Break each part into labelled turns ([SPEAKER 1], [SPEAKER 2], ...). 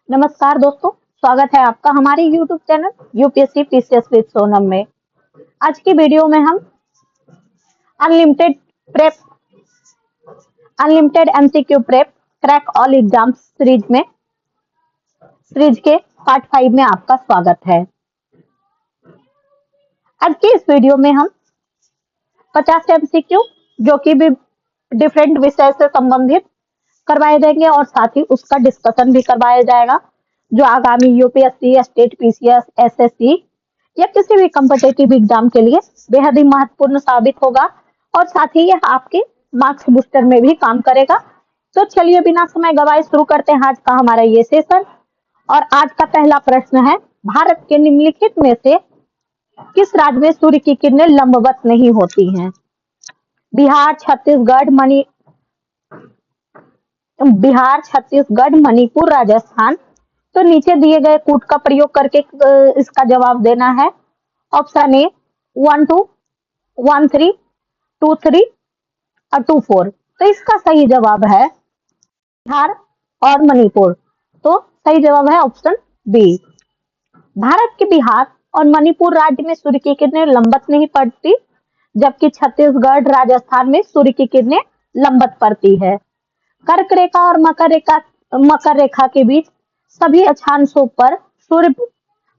[SPEAKER 1] नमस्कार दोस्तों, स्वागत है आपका हमारे YouTube channel UPSC PCS with Sonam में। आज की वीडियो में हम unlimited prep unlimited MCQ prep crack all exams series के पार्ट 5 में आपका स्वागत है। आज की इस वीडियो में हम 50 एमसीक्यू जो कि भी डिफरेंट विषय से संबंधित करवाए जाएंगे और साथ ही उसका डिस्कशन भी करवाया जाएगा जो आगामी यूपीएससी, स्टेट पीसीएस, एसएससी या किसी भी कॉम्पिटिटिव एग्जाम के लिए बेहद ही महत्वपूर्ण साबित होगा और साथ ही यह आपके मार्क्स बूस्टर में भी काम करेगा। तो चलिए बिना समय गवाए शुरू करते हैं आज का हमारा ये सेशन। और आज का पहला प्रश्न है, भारत के निम्नलिखित में से किस राज्य में सूर्य की किरणें लंबवत नहीं होती हैं? बिहार, छत्तीसगढ़, मणिपुर, राजस्थान। तो नीचे दिए गए कूट का प्रयोग करके इसका जवाब देना है। ऑप्शन ए 1 2, 1 3, 2 3 और 2 4। तो इसका सही जवाब है बिहार और मणिपुर। तो सही जवाब है ऑप्शन बी। भारत के बिहार और मणिपुर राज्य में सूर्य की किरणें लंबवत नहीं पड़ती, जबकि छत्तीसगढ़, राजस्थान में सूर्य की किरणें लंबवत पड़ती है। कर्क रेखा और मकर रेखा के बीच सभी अक्षांशों पर सूर्य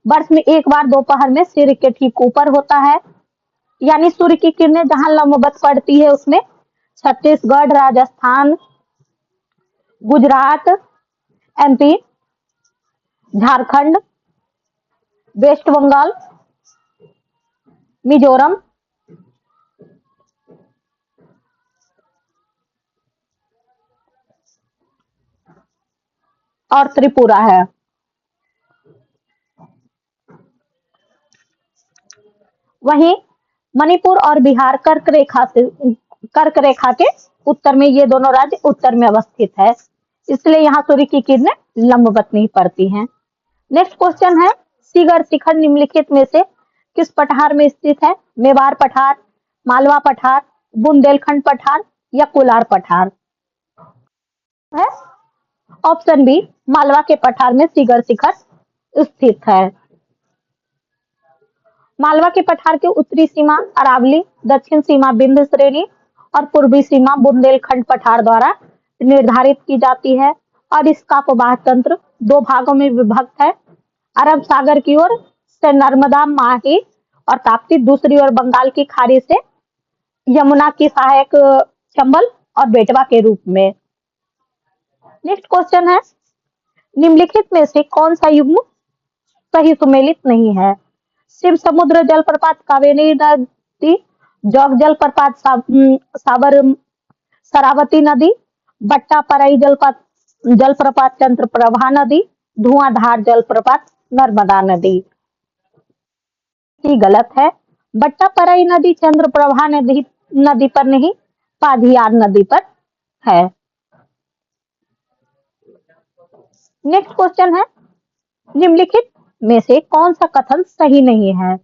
[SPEAKER 1] वर्ष में एक बार दोपहर में सिर के ठीक ऊपर होता है। यानी सूर्य की किरणें जहां लंबवत पड़ती है उसमें छत्तीसगढ़, राजस्थान, गुजरात, एमपी, झारखंड, वेस्ट बंगाल, मिजोरम और त्रिपुरा है। वहीं मणिपुर और बिहार कर्क रेखा के उत्तर में, ये दोनों राज्य उत्तर में अवस्थित है, इसलिए यहाँ सूर्य की किरणें लंबवत नहीं पड़ती हैं। नेक्स्ट क्वेश्चन है, सीगर शिखर निम्नलिखित में से किस पठार में स्थित है? मेवाड़ पठार, मालवा पठार, बुंदेलखंड पठार या कोलार पठार है? ऑप्शन बी, मालवा के पठार में सीगर शिखर स्थित है। मालवा के पठार की उत्तरी सीमा अरावली, दक्षिण सीमा विंध्य श्रेणी और पूर्वी सीमा बुंदेलखंड पठार द्वारा निर्धारित की जाती है और इसका प्रवाह तंत्र दो भागों में विभक्त है। अरब सागर की ओर से नर्मदा, माही और ताप्ती, दूसरी ओर बंगाल की खाड़ी से यमुना की सहायक चंबल और बेटवा के रूप में। नेक्स्ट क्वेश्चन है, निम्नलिखित में से कौन सा युग्म सही सुमेलित नहीं है? शिव समुद्र जलप्रपात, कावेरी नदी, जोग जलप्रपात, शरावती नदी, बट्टापराई जलप्रपात, चंद्रप्रभा नदी, धुआंधार जलप्रपात, नर्मदा नदी। गलत है। बट्टापराई नदी चंद्रप्रभा नदी पर नहीं, पाधियार नदी पर है। नेक्स्ट क्वेश्चन है, निम्नलिखित में से कौन सा कथन सही नहीं है?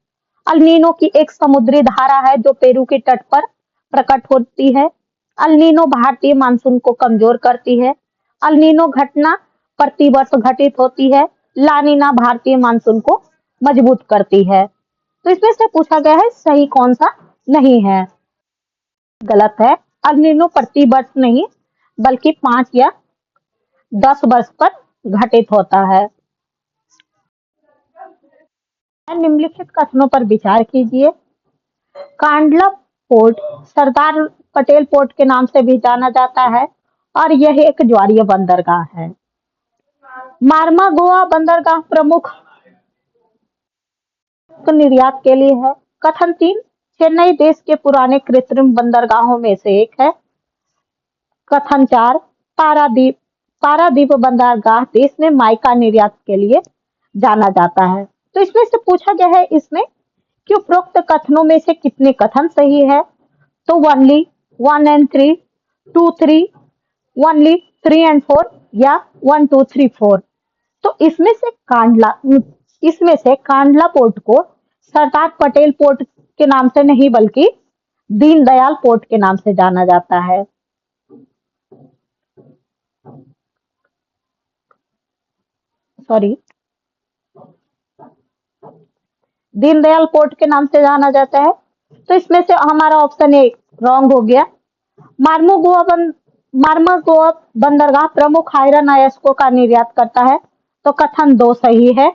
[SPEAKER 1] अल-नीनो की एक समुद्री धारा है जो पेरू के तट पर प्रकट होती है। अल-नीनो भारतीय मानसून को कमजोर करती है। अल-नीनो घटना प्रतिवर्ष घटित होती है। ला-नीना भारतीय मानसून को मजबूत करती है। तो इसमें से पूछा गया है सही कौन सा नहीं है? गलत है। अल-नीनो प्रतिवर्ष नहीं बल्कि 5 या 10 वर्ष पर घटित होता है। निम्नलिखित कथनों पर विचार कीजिए। कांडला पोर्ट सरदार पटेल पोर्ट के नाम से भी जाना जाता है और यह एक ज्वारीय बंदरगाह है। मारमा गोवा बंदरगाह प्रमुख निर्यात के लिए है। कथन 3, चेन्नई देश के पुराने कृत्रिम बंदरगाहों में से एक है। कथन 4, पारादीप बंदरगाह देश में माइका निर्यात के लिए जाना जाता है। तो इसमें से पूछा गया है इसमें कि उपरोक्त कथनों में से कितने कथन सही है? तो ओनली 1 and 3, 2 3, ओनली 3 and 4 या 1 2 3 4। तो इसमें से कांडला पोर्ट को सरदार पटेल पोर्ट के नाम से नहीं बल्कि दीनदयाल पोर्ट के नाम से जाना जाता है। सॉरी, दीनदयाल पोर्ट के नाम से जाना जाता है। तो इसमें से हमारा ऑप्शन ए रॉन्ग हो गया। मार्मगोआ बंदरगाह प्रमुख आयरन अयस्कों का निर्यात करता है। तो कथन 2 सही है।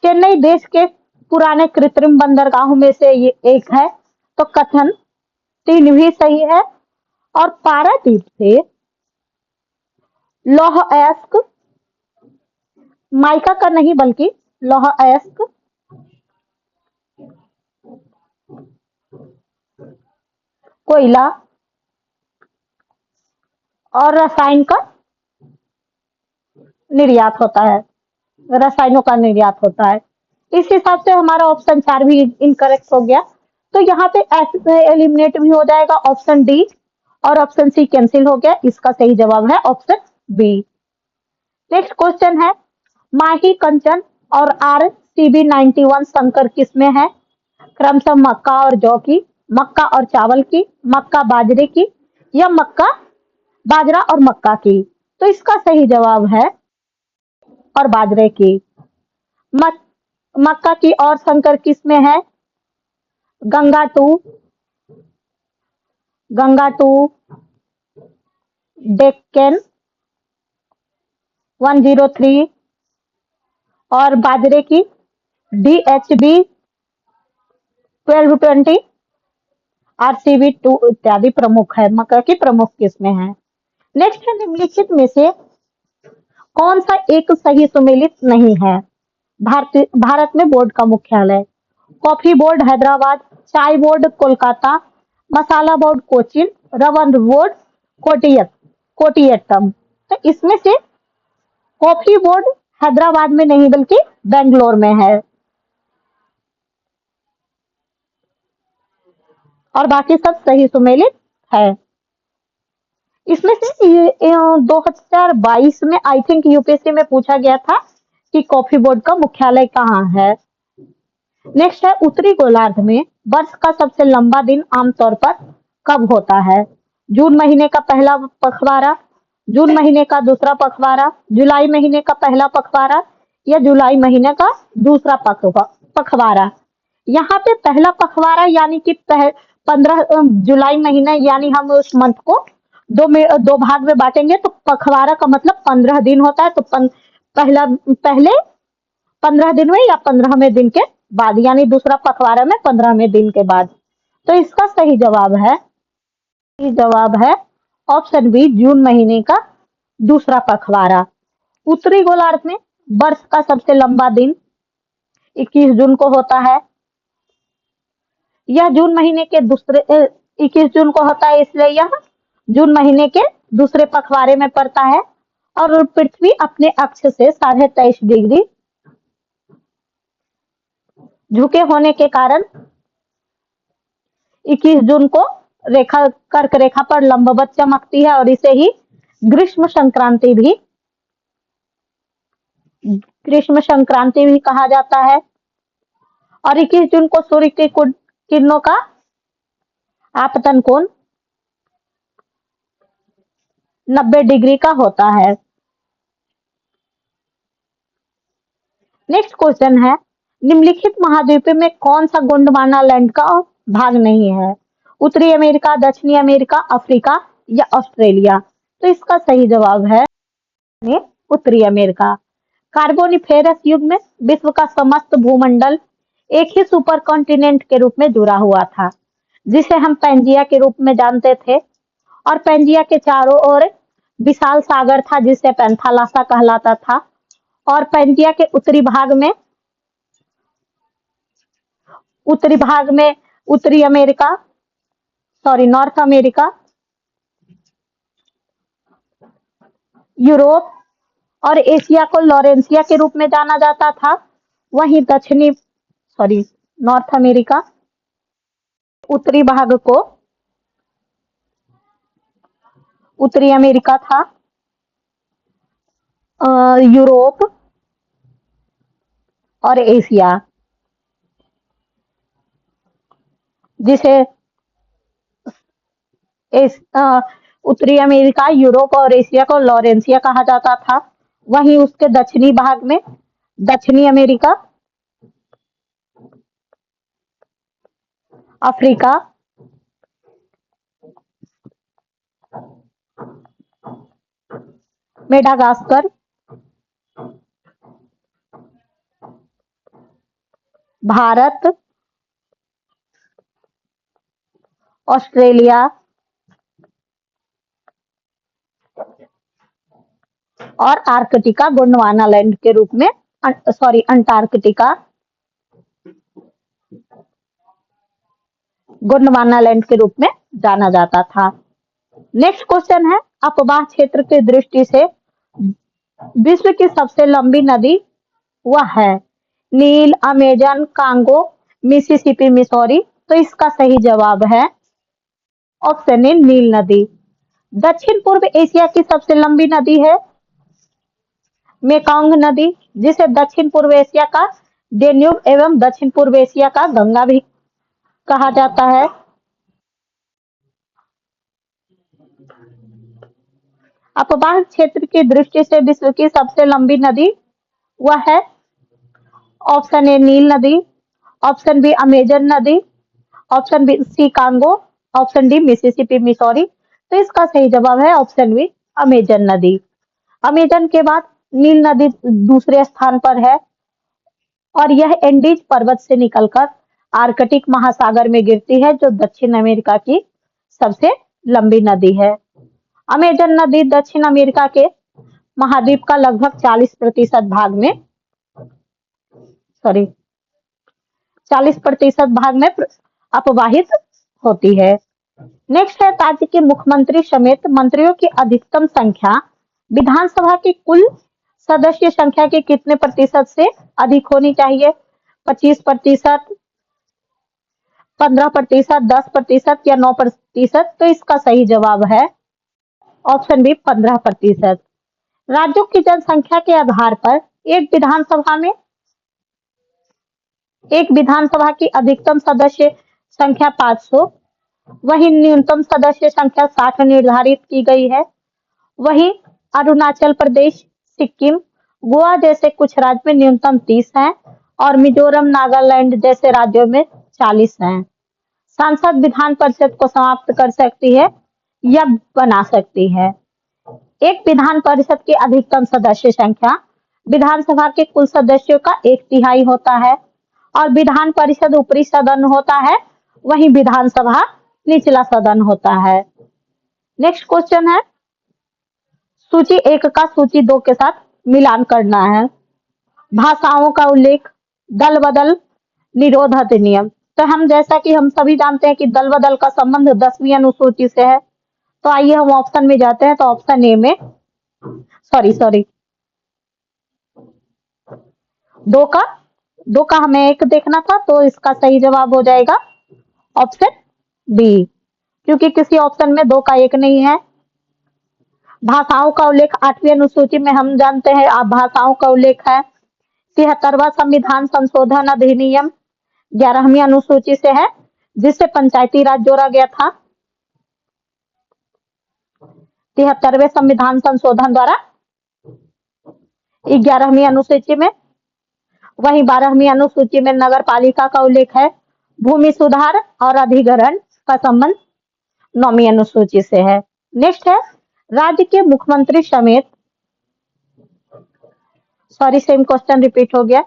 [SPEAKER 1] चेन्नई देश के पुराने कृत्रिम बंदरगाहों में से ये एक है। तो कथन 3 भी सही है। और पारादीप से लौह अयस्क, माइका का नहीं बल्कि लौह अयस्क, कोयला और रसायन का निर्यात होता है, रसायनों का निर्यात होता है। इस हिसाब से हमारा ऑप्शन 4 भी इनकरेक्ट हो गया। तो यहाँ पे ऐसे एलिमिनेट भी हो जाएगा ऑप्शन डी, और ऑप्शन सी कैंसिल हो गया। इसका सही जवाब है ऑप्शन बी। नेक्स्ट क्वेश्चन है, माही कंचन और RCB91 संकर किसमें है? क्रमशः मक्का और जौ की, मक्का और चावल की, मक्का बाजरे की, या मक्का बाजरा और मक्का की। तो इसका सही जवाब है और बाजरे की। मक, मक्का की और संकर किसमें है? गंगा टू, डेक्कन 103, और बाजरे की DHB 1220, RCB2 इत्यादि प्रमुख है। मक्का की प्रमुख किस्में हैं। नेक्स्ट है, निम्नलिखित में से कौन सा एक सही सुमेलित नहीं है? भारत में बोर्ड का मुख्यालय, कॉफी बोर्ड हैदराबाद, चाय बोर्ड कोलकाता, मसाला बोर्ड कोचीन, रबर बोर्ड कोटियट्टम। तो इसमें से कॉफी बोर्ड हैदराबाद में नहीं बल्कि बेंगलोर में है, और बाकी सब सही सुमेलित है। इसमें से 2022 में आई थिंक यूपीएससी में पूछा गया था कि कॉफी बोर्ड का मुख्यालय कहाँ है। नेक्स्ट है, उत्तरी गोलार्ध में वर्ष का सबसे लंबा दिन आमतौर पर कब होता है? जून महीने का पहला पखवाड़ा, जून महीने का दूसरा पखवाड़ा, जुलाई महीने का पहला पखवाड़ा, या जुलाई महीने का दूसरा पखवाड़ा। यहाँ पे पहला पखवाड़ा यानी कि 15 जुलाई महीना, यानी हम उस मंथ को दो भाग में बांटेंगे। तो पखवाड़ा का मतलब 15 दिन होता है। तो पहले 15 दिन में या 15वें दिन के बाद, यानी दूसरा पखवाड़ा में 15वें दिन के बाद। तो इसका सही जवाब है ऑप्शन बी, जून महीने का दूसरा पखवाड़ा। उत्तरी गोलार्ध में वर्ष का सबसे लंबा दिन 21 जून को होता है। यह जून महीने के 21 जून को होता है, इसलिए यह जून महीने के दूसरे पखवाड़े में पड़ता है। और पृथ्वी अपने अक्ष से 23.5 डिग्री झुके होने के कारण 21 जून को कर्क रेखा पर लंबवत चमकती है, और इसे ही ग्रीष्म संक्रांति भी कहा जाता है। और 21 जून को सूर्य की किरणों का आपतन कोण 90 डिग्री का होता है। नेक्स्ट क्वेश्चन है, निम्नलिखित महाद्वीपों में कौन सा गोंडवाना लैंड का भाग नहीं है? उत्तरी अमेरिका, दक्षिणी अमेरिका, अफ्रीका, या ऑस्ट्रेलिया। तो इसका सही जवाब है उत्तरी अमेरिका। कार्बोनिफेरस युग में विश्व का समस्त भूमंडल एक ही सुपर कॉन्टिनेंट के रूप में जुड़ा हुआ था, जिसे हम पैंजिया के रूप में जानते थे। और पैंजिया के चारों ओर विशाल सागर था, जिसे पैंथालासा कहलाता था। और पैंजिया के उत्तरी भाग में नॉर्थ अमेरिका, यूरोप और एशिया को लॉरेंसिया के रूप में जाना जाता था। वहीं नॉर्थ अमेरिका उत्तरी भाग को उत्तरी अमेरिका था, यूरोप और एशिया, जिसे उत्तरी अमेरिका, यूरोप और एशिया को लॉरेंसिया कहा जाता था। वहीं उसके दक्षिणी भाग में दक्षिणी America, Africa, Madagascar, Bharat, Australia और आर्कटिका गोंडवाना लैंड के रूप में, सॉरी अंटार्कटिका गोंडवाना लैंड के रूप में जाना जाता था। नेक्स्ट क्वेश्चन है, अपवाह क्षेत्र की दृष्टि से विश्व की सबसे लंबी नदी वह है नील, अमेजन, कांगो, मिसिसिपी, मिसौरी। तो इसका सही जवाब है ऑप्शन ए नील नदी। दक्षिण पूर्व एशिया की सबसे लंबी नदी है मेकॉन्ग नदी, जिसे दक्षिण पूर्व एशिया का डेन्यूब एवं दक्षिण पूर्व एशिया का गंगा भी कहा जाता है। अपवाह क्षेत्र की दृष्टि से विश्व की सबसे लंबी नदी वह है ऑप्शन ए नील नदी, ऑप्शन बी अमेजन नदी, option B C Congo, option D Mississippi, Missouri. तो इसका सही जवाब है ऑप्शन बी अमेजन नदी। अमेजन के बाद नील नदी दूसरे स्थान पर है और यह एंडीज पर्वत से निकलकर आर्कटिक महासागर में गिरती है, जो दक्षिण अमेरिका की सबसे लंबी नदी है। अमेजन नदी दक्षिण अमेरिका के महाद्वीप का लगभग 40% भाग में, सॉरी 40% भाग में अपवाहित होती है। नेक्स्ट है, राज्य के मुख्यमंत्री समेत मंत्रियों की अधिकतम संख्या विधानसभा की कुल सदस्य संख्या के कितने प्रतिशत से अधिक होनी चाहिए? 25%, 15%, 10% या 9%? तो इसका सही जवाब है ऑप्शन बी 15%। राज्यों की जनसंख्या के आधार पर एक विधानसभा की अधिकतम सदस्य संख्या 500, वहीं न्यूनतम सदस्य संख्या 60 निर्धारित की गई है। वहीं अरुणाचल प्रदेश, सिक्किम, गोवा जैसे कुछ राज्य में न्यूनतम 30 हैं और मिजोरम, नागालैंड जैसे राज्यों में 40 हैं। सांसद विधान परिषद को समाप्त कर सकती है या बना सकती है। एक विधान परिषद की अधिकतम सदस्य संख्या विधानसभा के कुल सदस्यों का 1/3 होता है और विधान परिषद ऊपरी सदन होता है, वहीं विधानसभा निचला सदन होता है। नेक्स्ट क्वेश्चन है, सूची 1 का सूची 2 के साथ मिलान करना है। भाषाओं का उल्लेख, दल बदल, निरोध अधिनियम। तो हम जैसा कि हम सभी जानते हैं कि दल बदल का संबंध 10वीं अनुसूची से है। तो आइए हम ऑप्शन में जाते हैं। तो ऑप्शन ए में सॉरी 2 का हमें 1 देखना था, तो इसका सही जवाब हो जाएगा ऑप्शन बी, क्योंकि किसी ऑप्शन में 2 का 1 नहीं है। भाषाओं का उल्लेख 8वीं अनुसूची में हम जानते हैं भाषाओं का उल्लेख है। 73वां संविधान संशोधन अधिनियम 11वीं अनुसूची से है, जिससे पंचायती राज जोड़ा गया था 73वें संविधान संशोधन द्वारा 11वीं अनुसूची में। वहीं 12वीं अनुसूची में नगर पालिका का उल्लेख है। भूमि सुधार और अधिग्रहण का संबंध 9वीं अनुसूची से है। नेक्स्ट है, राज्य के मुख्यमंत्री समेत, सॉरी सेम क्वेश्चन रिपीट हो गया।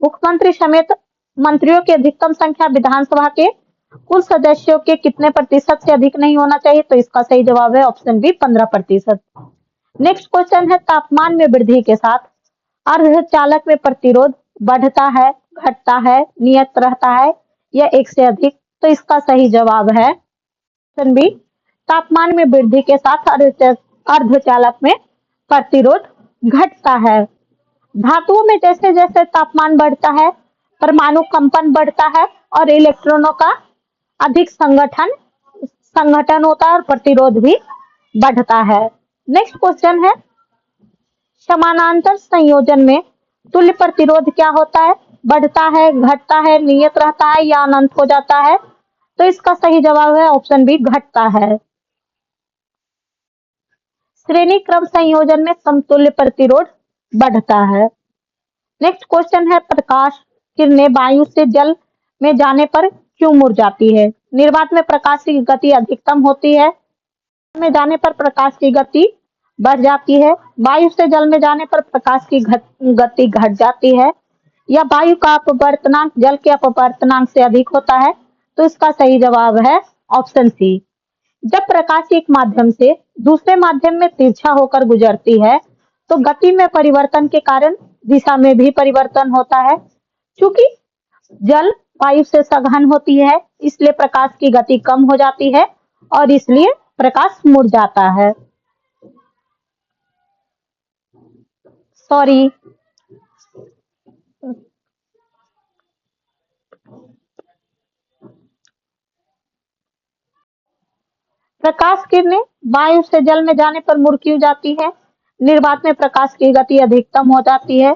[SPEAKER 1] मुख्यमंत्री समेत मंत्रियों की अधिकतम संख्या विधानसभा के कुल सदस्यों के कितने प्रतिशत से अधिक नहीं होना चाहिए? तो इसका सही जवाब है ऑप्शन बी 15%। नेक्स्ट क्वेश्चन है, तापमान में वृद्धि के साथ अर्धचालक में प्रतिरोध बढ़ता है, घटता है, नियत रहता है या 1 से अधिक? तो इसका सही जवाब है ऑप्शन बी, तापमान में वृद्धि के साथ अर्धचालक में प्रतिरोध घटता है। धातुओं में जैसे जैसे तापमान बढ़ता है, परमाणु कंपन बढ़ता है और इलेक्ट्रॉनों का अधिक संगठन होता है और प्रतिरोध भी बढ़ता है। नेक्स्ट क्वेश्चन है, समानांतर संयोजन में तुल्य प्रतिरोध क्या होता है? बढ़ता है, घटता है, नियत रहता है या अनंत हो जाता है? तो इसका सही जवाब है ऑप्शन बी, घटता है। श्रेणी क्रम संयोजन में समतुल्य प्रतिरोध बढ़ता है। नेक्स्ट क्वेश्चन है, प्रकाश किरणें वायु से जल में जाने पर क्यों मुरझाती है? निर्वात में प्रकाश की गति अधिकतम होती है, में जाने पर प्रकाश की गति बढ़ जाती है, वायु से जल में जाने पर प्रकाश की गति घट जाती है, या वायु का अपवर्तनांक जल के अपवर्तनांक से अधिक होता है। तो इसका सही जवाब है ऑप्शन सी। जब प्रकाश एक माध्यम से दूसरे माध्यम में तिरछा होकर गुजरती है तो गति में परिवर्तन के कारण दिशा में भी परिवर्तन होता है। चूंकि जल वायु से सघन होती है इसलिए प्रकाश की गति कम हो जाती है और इसलिए प्रकाश मुरझाता है। सॉरी, प्रकाश किरणें वायु से जल में जाने पर मुड़ क्यों जाती है? निर्वात में प्रकाश की गति अधिकतम हो जाती है,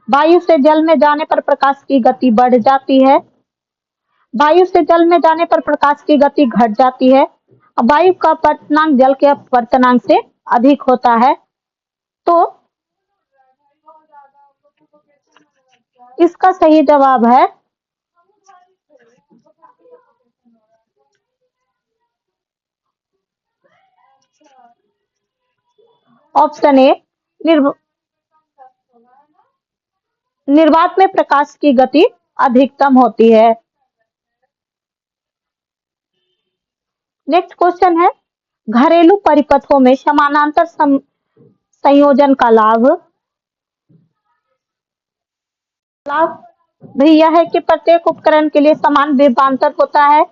[SPEAKER 1] वायु से जल में जाने पर प्रकाश की गति बढ़ जाती है, वायु से जल में जाने पर प्रकाश की गति घट जाती है, वायु का अपवर्तनांक जल के अपवर्तनांक से अधिक होता है। तो इसका सही जवाब है ऑप्शन ए, निर्वात में प्रकाश की गति अधिकतम होती है। नेक्स्ट क्वेश्चन है, घरेलू परिपथों में समानांतर संयोजन का लाभ भी यह है कि प्रत्येक उपकरण के लिए समान विभवांतर होता है।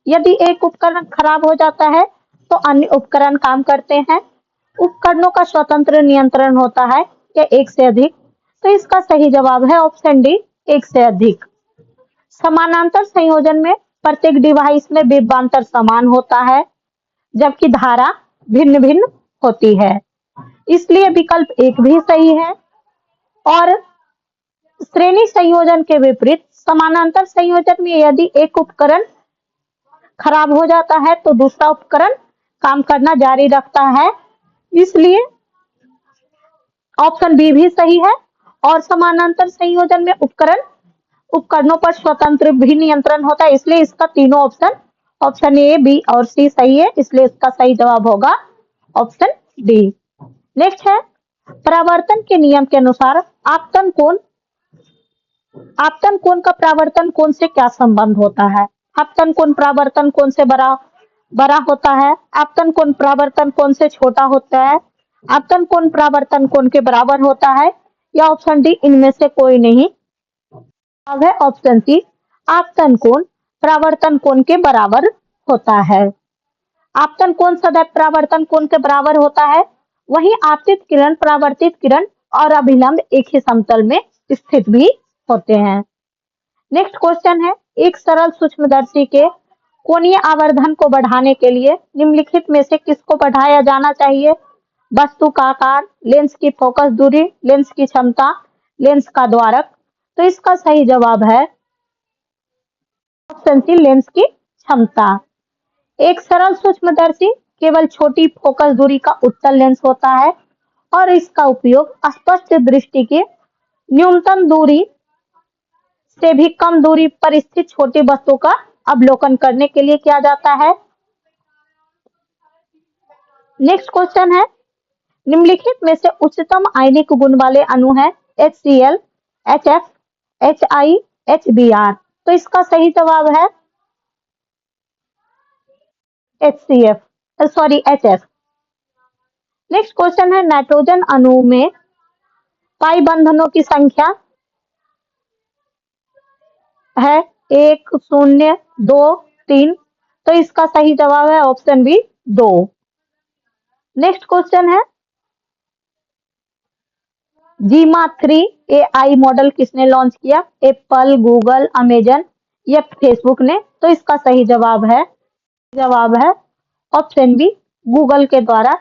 [SPEAKER 1] यदि एक उपकरण खराब हो जाता है तो अन्य उपकरण काम करते हैं। उपकरणों का स्वतंत्र नियंत्रण होता है या एक से अधिक। तो इसका सही जवाब है ऑप्शन डी, एक से अधिक। समानांतर संयोजन में प्रत्येक डिवाइस में विभवांतर समान होता है जबकि धारा भिन्न भिन्न होती है, इसलिए विकल्प एक भी सही है। और श्रेणी संयोजन के विपरीत समानांतर संयोजन में यदि एक उपकरण खराब हो जाता है तो दूसरा उपकरण काम करना जारी रखता है, इसलिए ऑप्शन बी भी सही है। और समानांतर संयोजन में उपकरणों पर स्वतंत्र भी नियंत्रण होता है, इसलिए इसका तीनों ऑप्शन ए, बी और सी सही है, इसलिए इसका सही जवाब होगा ऑप्शन डी। नेक्स्ट है, परावर्तन के नियम के अनुसार आपतन कोण का परावर्तन कोण से क्या संबंध होता है? आपतन कोण परावर्तन कोण से बड़ा होता है, आपतन कोण परावर्तन कोण से छोटा होता है, आपतन कोण परावर्तन कोण के बराबर होता है, या ऑप्शन डी इनमें से कोई नहीं। अब है ऑप्शन सी, आपतन कोण परावर्तन कोण के बराबर होता है। आपतन कोण सदैव परावर्तन कोण के बराबर होता है, वहीं आपतित किरण, परावर्तित किरण और अभिलंब एक ही समतल में स्थित भी होते हैं। नेक्स्ट क्वेश्चन है, एक सरल सूक्ष्मदर्शी के कोणीय आवर्धन को बढ़ाने के लिए निम्नलिखित में से किसको बढ़ाया जाना चाहिए? वस्तु का आकार, लेंस की फोकस दूरी, लेंस की क्षमता, लेंस का द्वारक। तो इसका सही जवाब है ऑप्शन सी, लेंस की क्षमता। एक सरल सूक्ष्मदर्शी केवल छोटी फोकस दूरी का उत्तल लेंस होता है और इसका उपयोग स्पष्ट दृष्टि की न्यूनतम दूरी से भी कम दूरी पर स्थित छोटी वस्तु का अवलोकन करने के लिए किया जाता है। नेक्स्ट क्वेश्चन है, निम्नलिखित में से उच्चतम आयनिक गुण वाले अणु है HCl, HF, HI, HBr। तो इसका सही जवाब है HF। नेक्स्ट क्वेश्चन है, नाइट्रोजन अणु में पाई बंधनों की संख्या है 1, 0, 2, 3। तो इसका सही जवाब है ऑप्शन बी, 2। नेक्स्ट क्वेश्चन है, जीमा 3 AI मॉडल किसने लॉन्च किया? एप्पल, गूगल, अमेजन या फेसबुक ने? तो इसका सही जवाब है ऑप्शन बी, गूगल के द्वारा।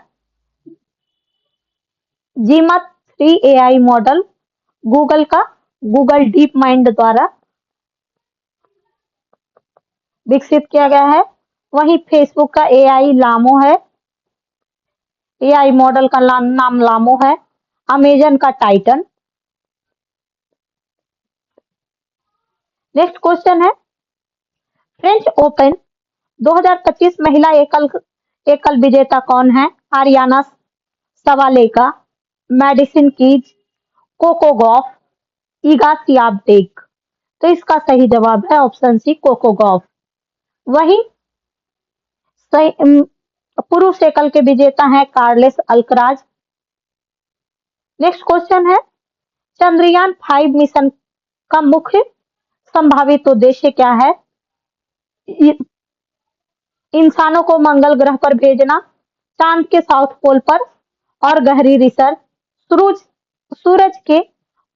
[SPEAKER 1] जीमा 3 AI model Google deep mind द्वारा विकसित किया गया है। वहीं फेसबुक का AI लामो है, AI मॉडल का नाम लामो है। अमेजन का टाइटन नेक्स्ट क्वेश्चन है, फ्रेंच ओपन 2025 महिला एकल एकल विजेता कौन है? Aryna Sabalenka, Madison Keys, Coco Gauff, Iga Swiatek. तो इसका सही जवाब है ऑप्शन सी, कोको गॉफ। वही पुरुष एकल के विजेता हैं कार्लेस अल्कराज। नेक्स्ट क्वेश्चन है, चंद्रयान 5 मिशन का मुख्य संभावित उद्देश्य क्या है? इंसानों को मंगल ग्रह पर भेजना, चांद के साउथ पोल पर और गहरी रिसर्च, सूरज सूरज के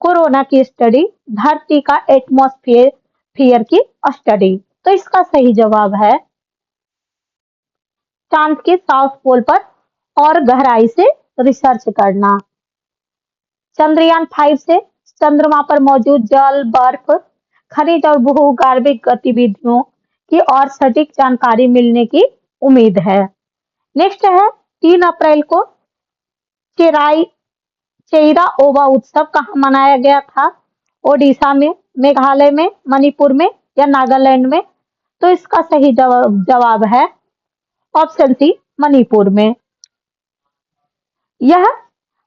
[SPEAKER 1] कोरोना की स्टडी, धरती का एटमॉस्फेयर की स्टडी। तो इसका सही जवाब है चांद के साउथ पोल पर और गहराई से रिसर्च करना। चंद्रयान 5 से चंद्रमा पर मौजूद जल, बर्फ, खनिज और भूगर्भिक गतिविधियों की और सटीक जानकारी मिलने की उम्मीद है। नेक्स्ट है, 3 अप्रैल को चेइरा ओवा उत्सव कहाँ मनाया गया था? ओडिशा में, मेघालय में, मणिपुर में या नागालैंड में? तो इसका सही जवाब है ऑप्शन सी, मणिपुर में। यह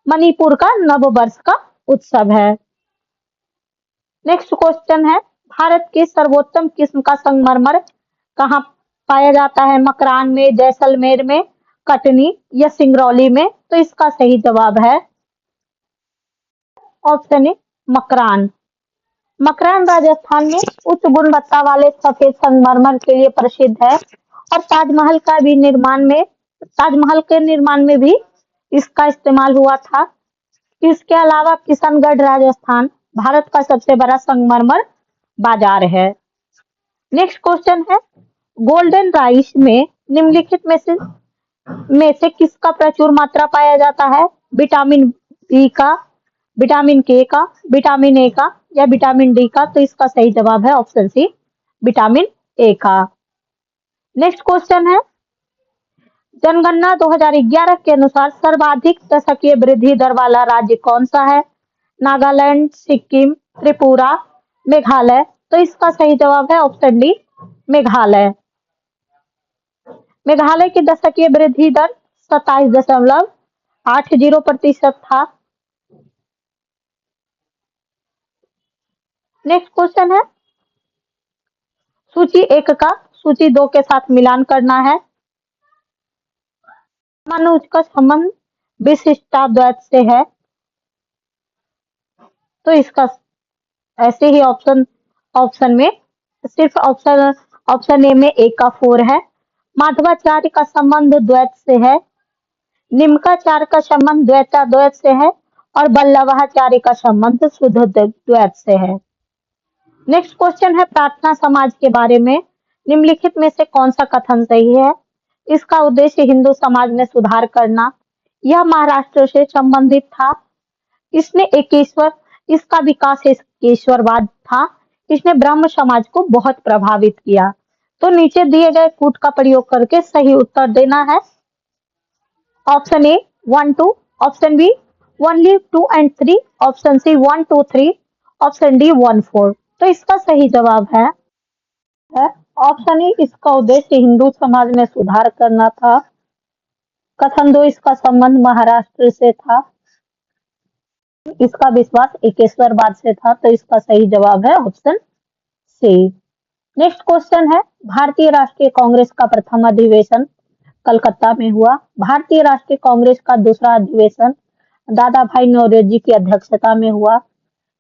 [SPEAKER 1] मणिपुर का नववर्ष का उत्सव है। नेक्स्ट क्वेश्चन है, भारत के सर्वोत्तम किस्म का संगमरमर कहाँ पाया जाता है? मकरान में, जैसलमेर में, कटनी या सिंगरौली में? तो इसका सही जवाब है ऑप्शन ए, मकरान। मकरान राजस्थान में उच्च गुणवत्ता वाले सफेद संगमरमर के लिए प्रसिद्ध है और ताजमहल के निर्माण में भी इसका इस्तेमाल हुआ था। इसके अलावा किशनगढ़ राजस्थान भारत का सबसे बड़ा संगमरमर बाजार है। नेक्स्ट क्वेश्चन है, गोल्डन राइस में निम्नलिखित में से किसका प्रचुर मात्रा पाया जाता है? विटामिन बी का, विटामिन के का, विटामिन ए का या विटामिन डी का? तो इसका सही जवाब है ऑप्शन सी, विटामिन ए का। नेक्स्ट क्वेश्चन है, जनगणना 2011 के अनुसार सर्वाधिक दशकीय वृद्धि दर वाला राज्य कौन सा है? नागालैंड, सिक्किम, त्रिपुरा, मेघालय? तो इसका सही जवाब है ऑप्शन डी, मेघालय। मेघालय की दशकीय वृद्धि दर 27.80% था। नेक्स्ट क्वेश्चन है, सूची 1 का सूची 2 के साथ मिलान करना है। मनुज का संबंध विशिष्टाद्वैत से है। तो इसका ऐसे ही ऑप्शन में सिर्फ ऑप्शन ए में 1 का 4 है। माधवाचार्य का संबंध द्वैत से है, निम्काचार्य का संबंध द्वैताद्वैत से है और वल्लभाचार्य का संबंध शुद्ध द्वैत से है। नेक्स्ट क्वेश्चन है, प्रार्थना समाज के बारे में निम्नलिखित में से कौन सा कथन सही है? इसका उद्देश्य हिंदू समाज में सुधार करना, यह महाराष्ट्र से संबंधित था, इसका विकास एकेश्वरवाद था, इसने ब्रह्म समाज को बहुत प्रभावित किया। तो नीचे दिए गए कूट का प्रयोग करके सही उत्तर देना है। Option A 1 2, option B only 2 and 3, option C 1 2 3, option D 1 4। तो इसका सही जवाब है ऑप्शन ए, इसका उद्देश्य हिंदू समाज में सुधार करना था। कथन 2, इसका संबंध महाराष्ट्र से था, इसका विश्वास एकेश्वरवाद से था। तो इसका सही जवाब है ऑप्शन सी। नेक्स्ट क्वेश्चन है, भारतीय राष्ट्रीय कांग्रेस का प्रथम अधिवेशन कलकत्ता में हुआ। भारतीय राष्ट्रीय कांग्रेस का दूसरा अधिवेशन दादा भाई नौरोजी की अध्यक्षता में हुआ।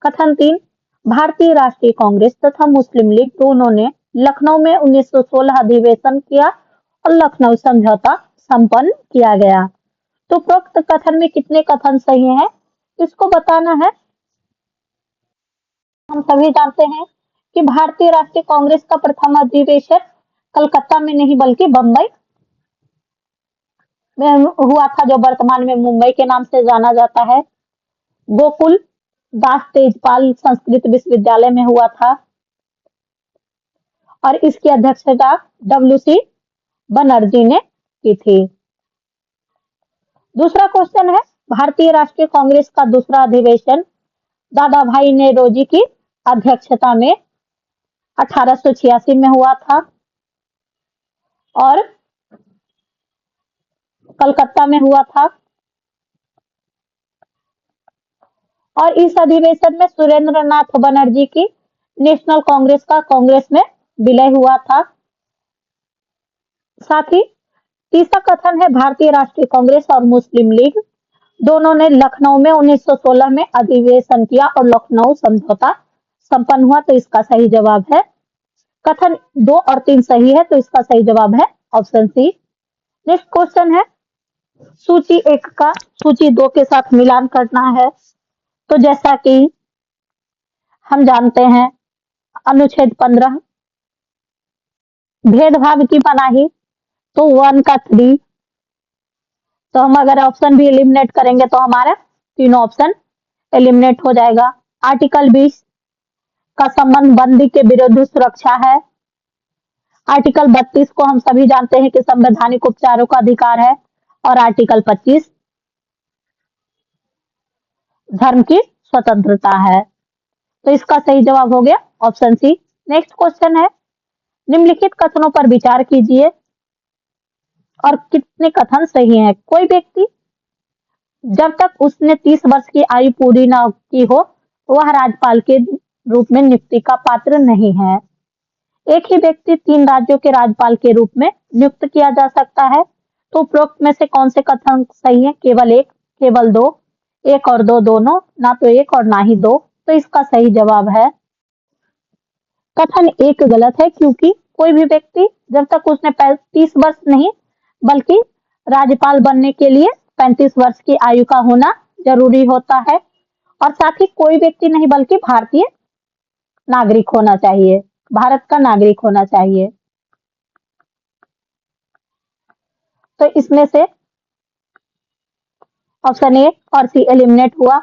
[SPEAKER 1] कथन 3, भारतीय राष्ट्रीय कांग्रेस तथा मुस्लिम लीग दोनों ने लखनऊ में 1916 अधिवेशन किया और लखनऊ समझौता संपन्न किया गया। तो उपरोक्त कथन में कितने कथन सही हैं, इसको बताना है। हम सभी जानते हैं कि भारतीय राष्ट्रीय कांग्रेस का प्रथम अधिवेशन कलकत्ता में नहीं बल्कि बंबई में हुआ था, जो वर्तमान में मुंबई के नाम से जाना जाता है। गोकुल दास तेजपाल संस्कृत विश्वविद्यालय में हुआ था और इसकी अध्यक्षता WC बनर्जी ने की थी। दूसरा क्वेश्चन है, भारतीय राष्ट्रीय कांग्रेस का दूसरा अधिवेशन दादा भाई नौरोजी की अध्यक्षता में 1886 में हुआ था और कलकत्ता में हुआ था। और इस अधिवेशन में सुरेंद्र नाथ बनर्जी की नेशनल कांग्रेस का कांग्रेस में विलय हुआ था। साथ ही तीसरा कथन है भारतीय राष्ट्रीय कांग्रेस और मुस्लिम लीग दोनों ने लखनऊ में 1916 में अधिवेशन किया और लखनऊ समझौता संपन्न हुआ, तो इसका सही जवाब है कथन 2 और 3 सही है, तो इसका सही जवाब है ऑप्शन सी। नेक्स्ट क्वेश्चन है सूची 1 का सूची 2 के साथ मिलान करना है। तो जैसा कि हम जानते हैं अनुच्छेद 15 भेदभाव की मनाही, तो 1 का 3, तो हम अगर ऑप्शन भी एलिमिनेट करेंगे तो हमारा तीनों ऑप्शन एलिमिनेट हो जाएगा। आर्टिकल 20 का संबंध बंदी के विरुद्ध सुरक्षा है। आर्टिकल 32 को हम सभी जानते हैं कि संवैधानिक उपचारों का अधिकार है। और आर्टिकल 25 धर्म की स्वतंत्रता है, तो इसका सही जवाब हो गया ऑप्शन सी। नेक्स्ट क्वेश्चन है निम्नलिखित कथनों पर विचार कीजिए और कितने कथन सही हैं। कोई व्यक्ति जब तक उसने 30 वर्ष की आयु पूरी न की हो वह राज्यपाल के रूप में नियुक्ति का पात्र नहीं है। एक ही व्यक्ति 3 राज्यों के राज्यपाल के रूप में नियुक्त किया जा सकता है। तो उपरोक्त में से कौन से कथन सही है? केवल 1, केवल 2, 1 और 2 दोनों, ना तो 1 और ना ही 2, तो इसका सही जवाब है कथन 1 गलत है, क्योंकि कोई भी व्यक्ति जब तक उसने 30 वर्ष नहीं बल्कि राज्यपाल बनने के लिए 35 वर्ष की आयु का होना जरूरी होता है। और साथ ही कोई व्यक्ति नहीं बल्कि भारतीय नागरिक होना चाहिए, भारत का नागरिक होना चाहिए। तो इसमें से ऑप्शन ए और सी एलिमिनेट हुआ,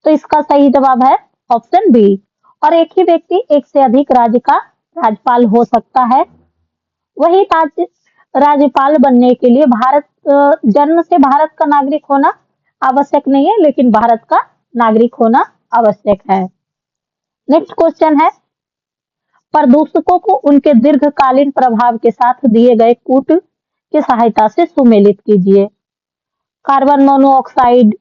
[SPEAKER 1] तो इसका सही जवाब है ऑप्शन बी। और एक ही व्यक्ति एक से अधिक राज्य का राज्यपाल हो सकता है। वही राज्यपाल बनने के लिए जन्म से भारत का नागरिक होना आवश्यक नहीं है, लेकिन भारत का नागरिक होना आवश्यक है। नेक्स्ट क्वेश्चन है प्रदूषकों को उनके दीर्घकालीन प्रभाव के साथ दिए गए कूट की सहायता से सुमेलित कीजिए। कार्बन मोनोऑक्साइड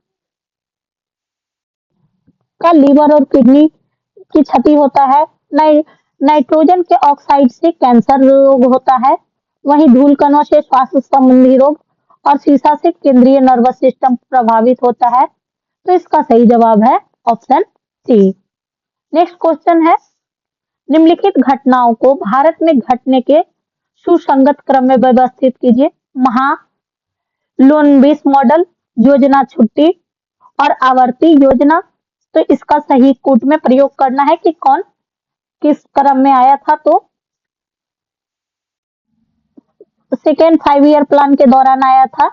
[SPEAKER 1] का लीवर और किडनी की क्षति होता है। नाइट्रोजन के ऑक्साइड से कैंसर रोग होता है। वहीं धूल कणों से श्वास संबंधी रोग और शीशा से केंद्रीय नर्वस सिस्टम प्रभावित होता है, तो इसका सही जवाब है ऑप्शन सी। नेक्स्ट क्वेश्चन है निम्नलिखित घटनाओं को भारत में घटने के सुसंगत क्रम में व्यवस्थित कीजिए। महालनोबिस मॉडल, योजना छुट्टी और आवर्ती योजना, तो इसका सही कूट में प्रयोग करना है कि कौन किस क्रम में आया था। तो सेकेंड 5 ईयर प्लान के दौरान आया था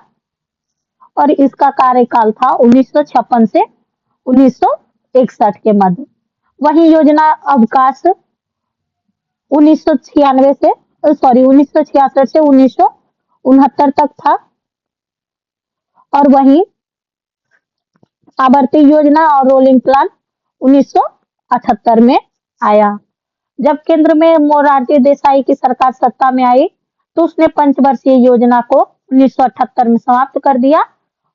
[SPEAKER 1] और इसका कार्यकाल था 1956 से 1961 के मध्य। वही योजना अवकाश 1966 से 1969 तक था। और वहीं आवर्ती योजना और रोलिंग प्लान 1978 में आया। जब केंद्र में मोरारजी देसाई की सरकार सत्ता में आई तो उसने पंचवर्षीय योजना को 1978 में समाप्त कर दिया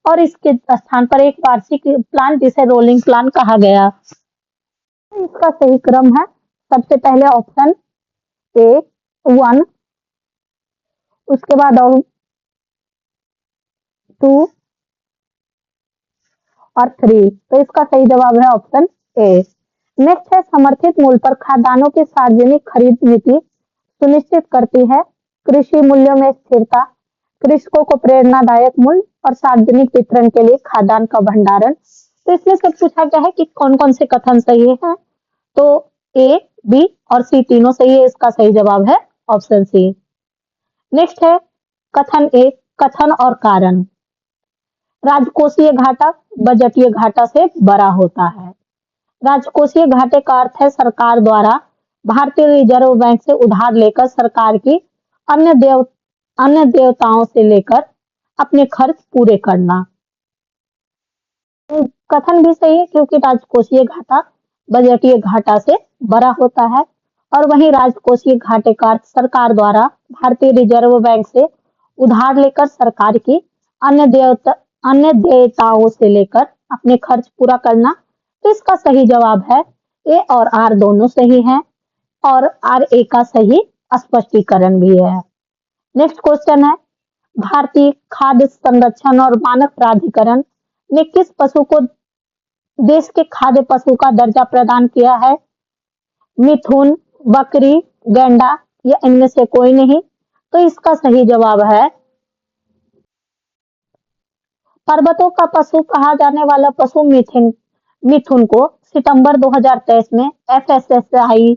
[SPEAKER 1] और इसके स्थान पर एक वार्षिक प्लान जिसे रोलिंग प्लान कहा गया। इसका सही क्रम है सबसे पहले ऑप्शन ए 1, उसके बाद 2 और 3, तो इसका सही जवाब है ऑप्शन ए। नेक्स्ट है समर्थित मूल्य पर खाद्यान्नों की सार्वजनिक खरीद नीति सुनिश्चित करती है कृषि मूल्यों में स्थिरता, कृषकों को प्रेरणादायक मूल्य और सार्वजनिक वितरण के लिए खाद्यान्न का भंडारण। तो इसमें से पूछा गया है कि कौन कौन से कथन सही है, तो ए, बी और सी तीनों सही है, इसका सही जवाब है ऑप्शन सी। नेक्स्ट है कथन ए, कथन और कारण। राजकोषीय घाटा बजटीय घाटा से बड़ा होता है। राजकोषीय घाटे का अर्थ है सरकार द्वारा भारतीय रिजर्व बैंक से उधार लेकर सरकार की अन्य देवताओं से लेकर अपने खर्च पूरे करना। कथन भी सही है क्योंकि राजकोषीय घाटा बजटीय घाटा से बड़ा होता है। और वहीं राजकोषीय घाटे का सरकार द्वारा भारतीय रिजर्व बैंक से उधार लेकर सरकार की अन्य देयताओं से लेकर अपने खर्च पूरा करना। तो इसका सही जवाब है ए और आर दोनों सही हैं और आर ए का सही स्पष्टीकरण भी है। नेक्स्ट क्वेश्चन है, भारतीय खाद्य संरक्षण और मानक प्राधिकरण ने किस पशु को देश के खाद्य पशु का दर्जा प्रदान किया है? मिथुन, बकरी, गैंडा या इनमें से कोई नहीं? तो इसका सही जवाब है पर्वतों का पशु कहा जाने वाला पशु मिथुन को सितंबर 2023 में एफएसएसआई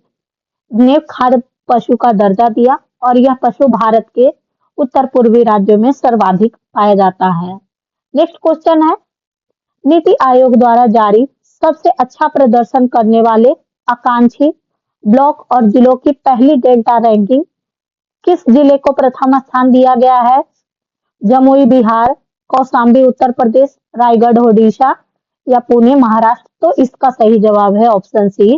[SPEAKER 1] ने खाद्य पशु का दर्जा दिया और यह पशु भारत के उत्तर पूर्वी राज्यों में सर्वाधिक पाया जाता है। नेक्स्ट क्वेश्चन है, नीति आयोग द्वारा जारी सबसे अच्छा प्रदर्शन करने वाले आकांक्षी ब्लॉक और जिलों की पहली डेल्टा रैंकिंग किस जिले को प्रथम स्थान दिया गया है? जमुई बिहार, कौशाम्बी उत्तर प्रदेश, रायगढ़ ओडिशा या पुणे महाराष्ट्र? तो इसका सही जवाब है ऑप्शन सी,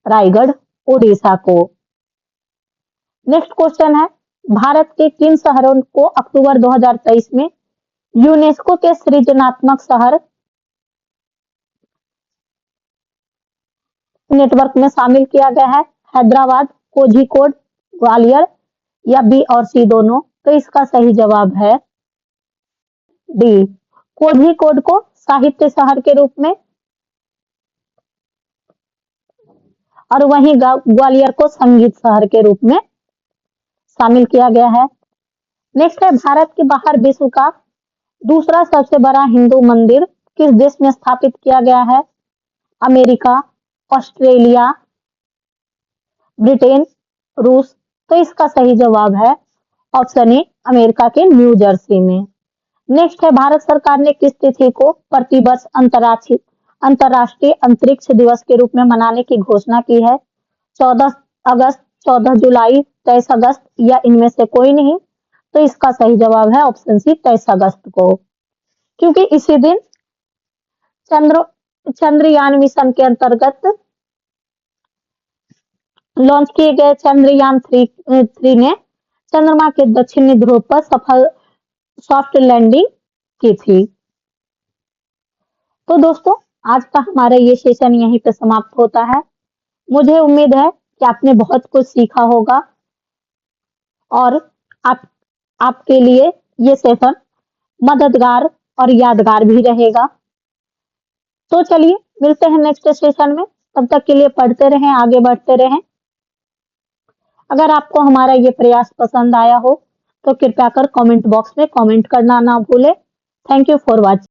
[SPEAKER 1] रायगढ़ ओडिशा को। नेक्स्ट क्वेश्चन है, भारत के किन शहरों को अक्टूबर 2023 में यूनेस्को के सृजनात्मक शहर नेटवर्क में शामिल किया गया है? हैदराबाद, कोझिकोड, ग्वालियर या बी और सी दोनों? तो इसका सही जवाब है डी, कोझिकोड को साहित्य शहर के रूप में और वहीं ग्वालियर को संगीत शहर के रूप में शामिल किया गया है। नेक्स्ट है, भारत के बाहर विश्व का दूसरा सबसे बड़ा हिंदू मंदिर किस देश में स्थापित किया गया है? अमेरिका, ऑस्ट्रेलिया, ब्रिटेन, रूस? तो इसका सही जवाब है ऑप्शन ए, अमेरिका के न्यू जर्सी में। नेक्स्ट है, भारत सरकार ने किस तिथि को प्रतिवर्ष अंतर्राष्ट्रीय अंतरिक्ष दिवस के रूप में मनाने की घोषणा की है? 14 अगस्त, 14 जुलाई, 23 अगस्त या इनमें से कोई नहीं? तो इसका सही जवाब है ऑप्शन सी, 23 अगस्त को, क्योंकि इसी दिन चंद्रयान मिशन के अंतर्गत लॉन्च किए गए चंद्रयान 3 ने चंद्रमा के दक्षिणी ध्रुव पर सफल सॉफ्ट लैंडिंग की थी। तो दोस्तों, आज का हमारा ये सेशन यहीं पे समाप्त होता है। मुझे उम्मीद है कि आपने बहुत कुछ सीखा होगा और आपके लिए ये सेशन मददगार और यादगार भी रहेगा। तो चलिए मिलते हैं नेक्स्ट सेशन में, तब तक के लिए पढ़ते रहें, आगे बढ़ते रहें। अगर आपको हमारा ये प्रयास पसंद आया हो तो कृपया कर कमेंट बॉक्स में कमेंट करना ना भूलें। Thank you for watching.